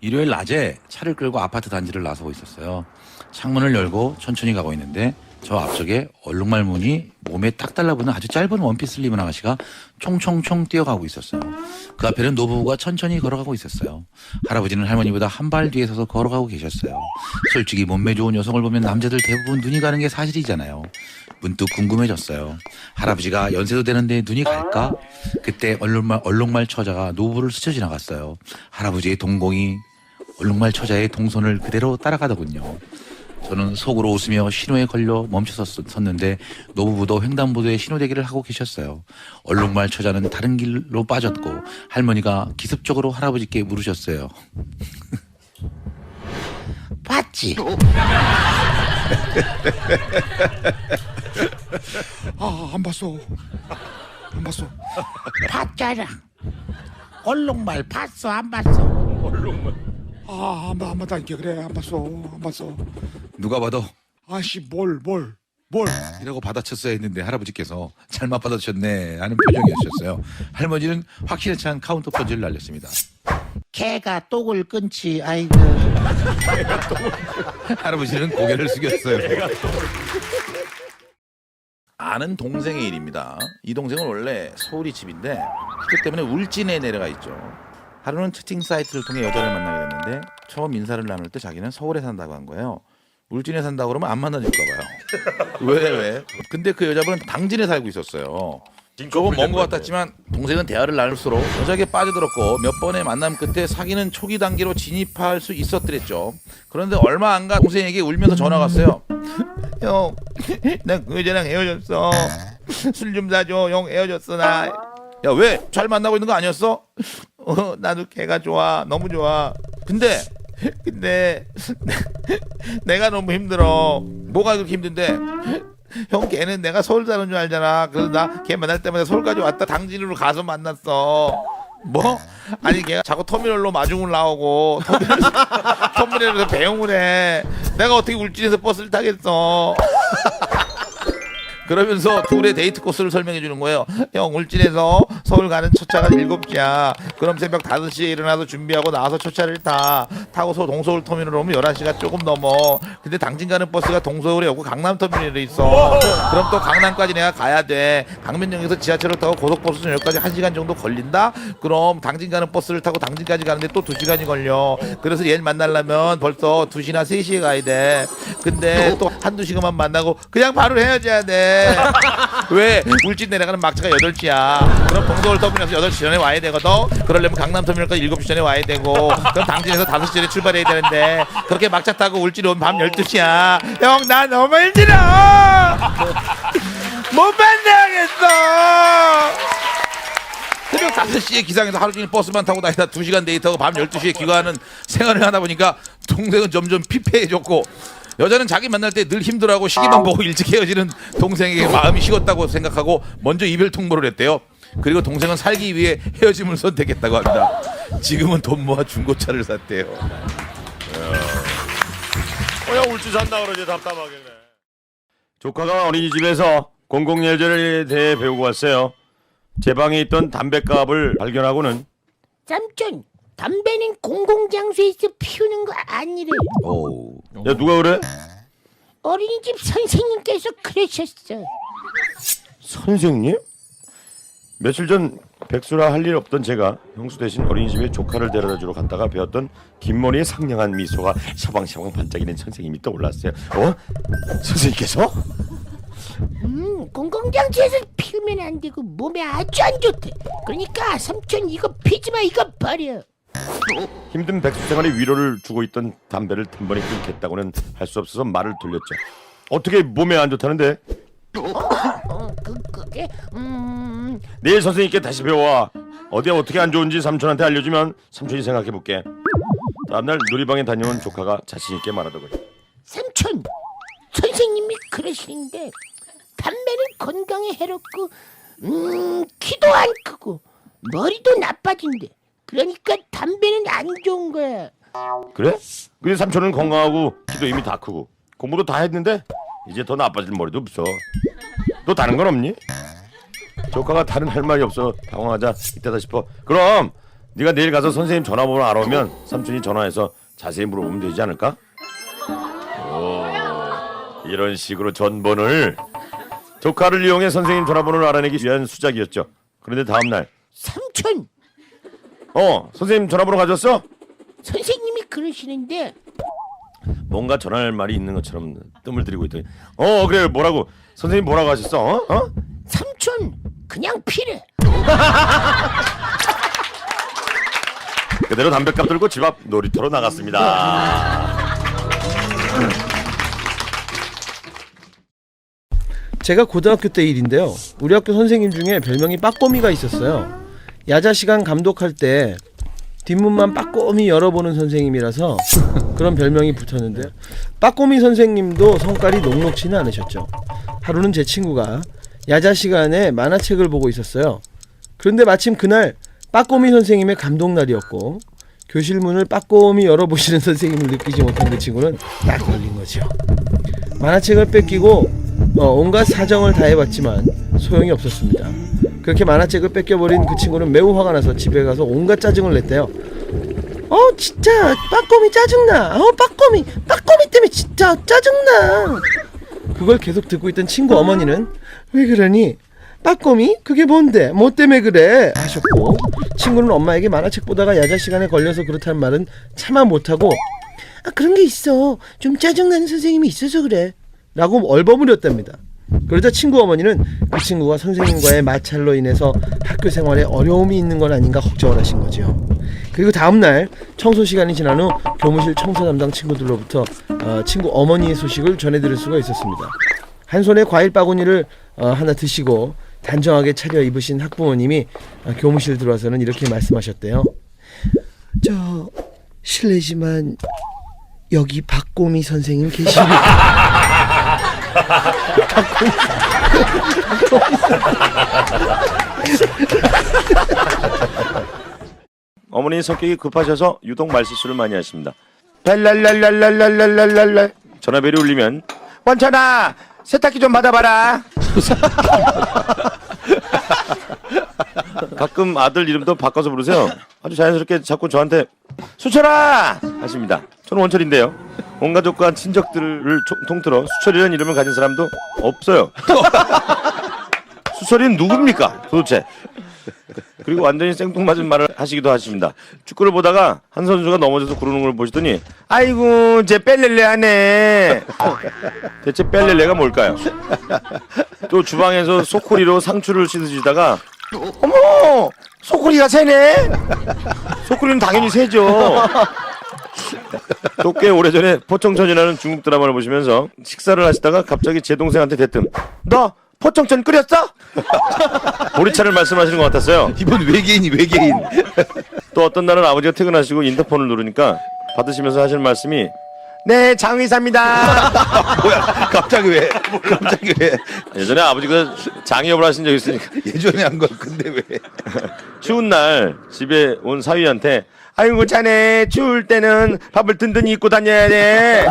일요일 낮에 차를 끌고 아파트 단지를 나서고 있었어요. 창문을 열고 천천히 가고 있는데 저 앞쪽에 얼룩말무늬 몸에 딱 달라붙는 아주 짧은 원피스를 입은 아가씨가 총총총 뛰어가고 있었어요. 그 앞에는 노부부가 천천히 걸어가고 있었어요. 할아버지는 할머니보다 한 발 뒤에 서서 걸어가고 계셨어요. 솔직히 몸매 좋은 여성을 보면 남자들 대부분 눈이 가는 게 사실이잖아요. 문득 궁금해졌어요. 할아버지가 연세도 되는데 눈이 갈까? 그때 얼룩말 처자가 노부부를 스쳐 지나갔어요. 할아버지의 동공이 얼룩말 처자의 동선을 그대로 따라가더군요. 저는 속으로 웃으며 신호에 걸려 멈춰섰는데 노부부도 횡단보도에 신호대기를 하고 계셨어요. 얼룩말 처자는 다른 길로 빠졌고 할머니가 기습적으로 할아버지께 물으셨어요. 봤지? 안 봤어. 안 봤어. 봤잖아. 얼룩말 봤어 안 봤어? 안 봤다니까. 그래, 안 봤어. 안 봤어. 누가 봐도 아씨, 뭘. 이라고 받아쳤어야 했는데 할아버지께서 잘못 받아쳤네 하는 표정이었어요. 할머니는 확실치 않은 카운터 펀치를 날렸습니다. 개가 똥을 끊지 아이고. 할아버지는 고개를 숙였어요. 아는 동생의 일입니다. 이 동생은 원래 서울이 집인데 학교 때문에 울진에 내려가 있죠. 하루는 채팅 사이트를 통해 여자를 만나게 됐는데 처음 인사를 나눌 때 자기는 서울에 산다고 한 거예요. 울진에 산다고 그러면 안 만나줄까 봐요. 왜? 근데 그 여자분은 당진에 살고 있었어요. 조금 먼 것 같았지만 동생은 대화를 나눌수록 여자에게 빠져들었고 몇 번의 만남 끝에 사귀는 초기 단계로 진입할 수 있었더랬죠. 그런데 얼마 안 가 동생에게 울면서 전화가 왔어요. 형, 나 그 여자랑 헤어졌어. 술 좀 사줘. 형 헤어졌어 나. 야, 왜? 잘 만나고 있는 거 아니었어? 나도 걔가 좋아. 너무 좋아. 근데 내가 너무 힘들어. 뭐가 그렇게 힘든데? 형, 걔는 내가 서울 사는 줄 알잖아. 그래서 나 걔 만날 때마다 서울까지 왔다 당진으로 가서 만났어. 뭐? 아니 걔가 자꾸 터미널로 마중을 나오고 터미널에서 배웅을 해. 내가 어떻게 울진에서 버스를 타겠어. 그러면서 둘의 데이트 코스를 설명해 주는 거예요. 형, 울진에서 서울 가는 첫 차가 7시야. 그럼 새벽 5시에 일어나서 준비하고 나와서 첫 차를 타고서 동서울 터미널로 오면 11시가 조금 넘어. 근데 당진 가는 버스가 동서울에 없고 강남 터미널에 있어. 그럼 또 강남까지 내가 가야 돼. 강변역에서 지하철을 타고 고속버스 전역까지 1시간 정도 걸린다? 그럼 당진 가는 버스를 타고 당진까지 가는데 또 2시간이 걸려. 그래서 얘 만나려면 벌써 2시나 3시에 가야 돼. 근데 또 한두 시간만 만나고 그냥 바로 헤어져야 돼. 왜? 울진 내려가는 막차가 8시야. 그럼 동서울 터미널에서 8시 전에 와야 되거든. 그러려면 강남 터미널까지 7시 전에 와야 되고, 그럼 당진에서 5시 전에 출발해야 되는데 그렇게 막차 타고 울진 오면 밤 12시야. 형, 나 너무 힘들어. 못 만나겠어. 새벽 5시에 기상해서 하루 종일 버스만 타고 다니다 2시간 데이트하고 밤 12시에 귀가하는 생활을 하다 보니까 동생은 점점 피폐해졌고, 여자는 자기 만날 때 늘 힘들어하고 시기만 보고 일찍 헤어지는 동생에게 마음이 식었다고 생각하고 먼저 이별 통보를 했대요. 그리고 동생은 살기 위해 헤어짐을 선택했다고 합니다. 지금은 돈 모아 중고차를 샀대요. 야, 울진 산다 그러지 답답하게 그래. 조카가 어린이집에서 공공예절에 대해 배우고 왔어요. 제 방에 있던 담뱃갑을 발견하고는 삼촌, 담배는 공공장소에서 피우는 거 아니래. 오. 야, 누가 그래? 어린이집 선생님께서 그러셨어. 선생님? 며칠 전 백수라 할 일 없던 제가 형수 대신 어린이집에 조카를 데려다주러 갔다가 배웠던 긴 머리에 상냥한 미소가 샤방샤방 반짝이는 선생님이 떠올랐어요. 선생님께서? 공공장소에서 피우면 안 되고 몸에 아주 안 좋대. 그러니까 삼촌 이거 피지 마, 이거 버려. 힘든 백수 생활에 위로를 주고 있던 담배를 든번에 끊겠다고는 할 수 없어서 말을 돌렸죠. 어떻게 몸에 안 좋다는데? 그게 내일 선생님께 다시 배워와. 어디에 어떻게 안 좋은지 삼촌한테 알려주면 삼촌이 생각해볼게. 다음날 놀이방에 다녀온 조카가 자신있게 말하더군요. 삼촌, 선생님이 그러시는데 담배는 건강에 해롭고 키도 안 크고 머리도 나빠진대. 그러니까 담배는 안 좋은 거야. 그래? 근데 삼촌은 건강하고 키도 이미 다 크고 공부도 다 했는데 이제 더 나빠질 머리도 없어. 너 다른 건 없니? 조카가 다른 할 말이 없어 당황하자 이때다 싶어. 그럼 네가 내일 가서 선생님 전화번호 알아오면 삼촌이 전화해서 자세히 물어보면 되지 않을까? 오, 이런 식으로 전번을 조카를 이용해 선생님 전화번호를 알아내기 위한 수작이었죠. 그런데 다음날 삼촌, 선생님 전화번호 가졌어? 선생님이 그러시는데 뭔가 전할 말이 있는 것처럼 뜸을 들이고 있더니 그래 뭐라고 선생님 뭐라고 하셨어? 삼촌 그냥 피래. 그대로 담배값 들고 집 앞 놀이터로 나갔습니다. 제가 고등학교 때 일인데요. 우리 학교 선생님 중에 별명이 빠꼬미가 있었어요. 야자 시간 감독할 때 뒷문만 빠꼬미 열어보는 선생님이라서 그런 별명이 붙었는데요. 빠꼬미 선생님도 성깔이 녹록지는 않으셨죠. 하루는 제 친구가 야자 시간에 만화책을 보고 있었어요. 그런데 마침 그날 빠꼬미 선생님의 감독날이었고 교실 문을 빠꼬미 열어보시는 선생님을 느끼지 못한 그 친구는 딱 걸린 거죠. 만화책을 뺏기고 온갖 사정을 다 해봤지만 소용이 없었습니다. 그렇게 만화책을 뺏겨버린 그 친구는 매우 화가 나서 집에 가서 온갖 짜증을 냈대요. 진짜 빠꼬미 짜증나. 빠꼬미 때문에 진짜 짜증나. 그걸 계속 듣고 있던 친구 어머니는 왜 그러니? 빠꼬미? 그게 뭔데? 뭐 때문에 그래? 하셨고 친구는 엄마에게 만화책 보다가 야자 시간에 걸려서 그렇다는 말은 차마 못하고 그런 게 있어. 좀 짜증나는 선생님이 있어서 그래 라고 얼버무렸답니다. 그러자 친구 어머니는 그 친구가 선생님과의 마찰로 인해서 학교 생활에 어려움이 있는 건 아닌가 걱정을 하신 거죠. 그리고 다음날 청소 시간이 지난 후 교무실 청소 담당 친구들로부터 친구 어머니의 소식을 전해들을 수가 있었습니다. 한 손에 과일 바구니를 하나 드시고 단정하게 차려 입으신 학부모님이 교무실 들어와서는 이렇게 말씀하셨대요. 저 실례지만 여기 박꼬미 선생님 계십니까? 어머니 성격이 급하셔서 유독 말실수를 많이 하십니다. 랄랄랄랄랄랄랄랄랄 전화벨이 울리면 원천아 세탁기 좀 받아봐라. 가끔 아들 이름도 바꿔서 부르세요. 아주 자연스럽게 자꾸 저한테 수철아 하십니다. 저는 원철인데요. 온 가족과 친척들을 통틀어 수철이라는 이름을 가진 사람도 없어요. 수철이는 누굽니까 도대체? 그리고 완전히 생뚱맞은 말을 하시기도 하십니다. 축구를 보다가 한 선수가 넘어져서 구르는 걸 보시더니 아이고 쟤 뺄렐레 하네. 대체 뺄렐레가 뭘까요? 또 주방에서 소쿠리로 상추를 씻으시다가 어머 소쿠리가 새네. 소쿠리는 당연히 새죠. 또 꽤 오래전에 포청천이라는 중국 드라마를 보시면서 식사를 하시다가 갑자기 제 동생한테 대뜸 너 포청천 끓였어? 보리차를 말씀하시는 것 같았어요. 이번 외계인이 외계인. 또 어떤 날은 아버지가 퇴근하시고 인터폰을 누르니까 받으시면서 하시는 말씀이 네 장의사입니다. 뭐야? 갑자기 왜? 예전에 아버지가 장의업을 하신 적이 있으니까 예전에 한 거 근데 왜? 추운 날 집에 온 사위한테 아이고 자네 추울 때는 밥을 든든히 입고 다녀야 돼.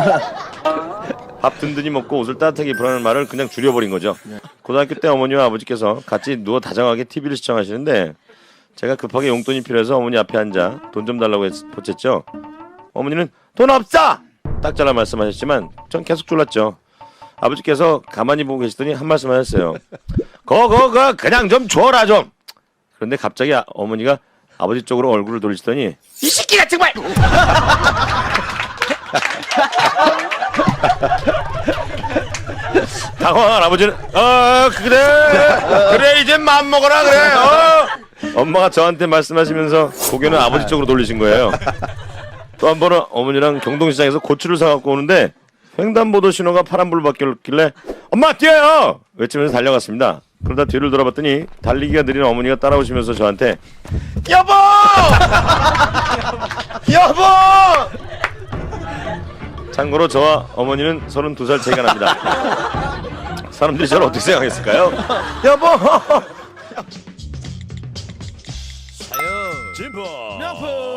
밥 든든히 먹고 옷을 따뜻하게 입으라는 말을 그냥 줄여버린 거죠. 고등학교 때 어머니와 아버지께서 같이 누워 다정하게 TV를 시청하시는데 제가 급하게 용돈이 필요해서 어머니 앞에 앉아 돈 좀 달라고 보챘죠. 어머니는 돈 없어! 딱 잘라 말씀하셨지만 전 계속 졸랐죠. 아버지께서 가만히 보고 계시더니 한 말씀 하셨어요. 그거 그냥 좀 줘라 좀. 그런데 갑자기 어머니가 아버지 쪽으로 얼굴을 돌리시더니 이 새끼가 정말! 당황한 아버지는 그래 이제 마음 먹어라 그래. 엄마가 저한테 말씀하시면서 고개는 아버지 쪽으로 돌리신 거예요. 또 한 번은 어머니랑 경동시장에서 고추를 사갖고 오는데 횡단보도 신호가 파란불로 바뀌었길래 엄마 뛰어요 외치면서 달려갔습니다. 그러다 뒤를 돌아봤더니 달리기가 느린 어머니가 따라오시면서 저한테 여보 여보. 참고로 저와 어머니는 32살 차이가 납니다. 사람들이 저를 어떻게 생각했을까요? 여보. 진보 명품